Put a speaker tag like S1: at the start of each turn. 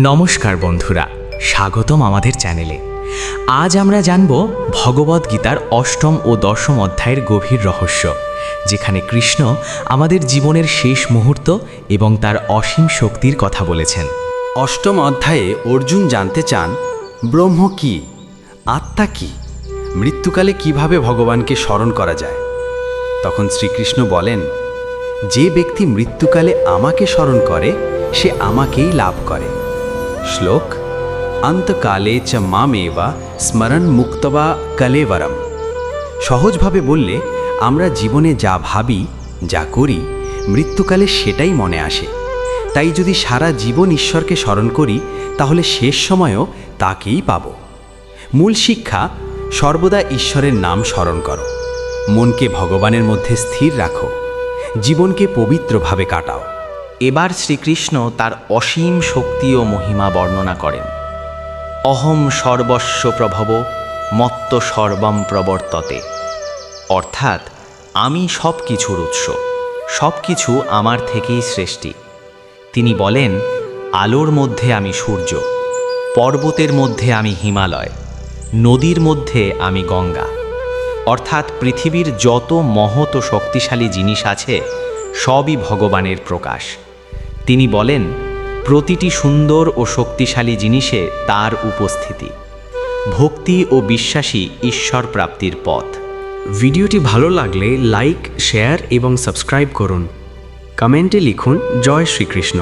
S1: নমস্কার বন্ধুরা, স্বাগতম আমাদের চ্যানেলে। আজ আমরা জানব ভগবদ্গীতার অষ্টম ও দশম অধ্যায়ের গভীর রহস্য, যেখানে কৃষ্ণ আমাদের জীবনের শেষ মুহূর্ত এবং তার অসীম শক্তির কথা বলেছেন।
S2: অষ্টম অধ্যায়ে অর্জুন জানতে চান ব্রহ্ম কি, আত্মা কি, মৃত্যুকালে কিভাবে ভগবানকে স্মরণ করা যায়। তখন শ্রীকৃষ্ণ বলেন, যে ব্যক্তি মৃত্যুকালে আমাকে স্মরণ করে সে আমাকেই লাভ করে। শ্লোক অন্তকালে চ মামেবা স্মরণ মুক্তবা কলেবরম। সহজভাবে বললে, আমরা জীবনে যা ভাবি, যা করি, মৃত্যুকালে সেটাই মনে আসে। তাই যদি সারা জীবন ঈশ্বরকে স্মরণ করি, তাহলে শেষ সময়েও তাকেই পাব। মূল শিক্ষা, সর্বদা ঈশ্বরের নাম স্মরণ করো, মনকে ভগবানের মধ্যে স্থির রাখো, জীবনকে পবিত্রভাবে কাটাও।
S1: এবার শ্রীকৃষ্ণ তার অসীম শক্তি ও মহিমা বর্ণনা করেন। অহম সর্বস্ব প্রভব মত্ত সর্বম প্রবর্ততে, অর্থাৎ আমি সব কিছুর উৎস, সব কিছু আমার থেকেই সৃষ্টি। তিনি বলেন, আলোর মধ্যে আমি সূর্য, পর্বতের মধ্যে আমি হিমালয়, নদীর মধ্যে আমি গঙ্গা। অর্থাৎ পৃথিবীর যত মহৎ ও শক্তিশালী জিনিস আছে সবই ভগবানের প্রকাশ। তিনি বলেন, প্রতিটি সুন্দর ও শক্তিশালী জিনিসে তার উপস্থিতি। ভক্তি ও বিশ্বাসী ঈশ্বর প্রাপ্তির পথ।
S3: ভিডিওটি ভালো লাগলে লাইক, শেয়ার এবং সাবস্ক্রাইব করুন। কমেন্টে লিখুন জয় শ্রীকৃষ্ণ।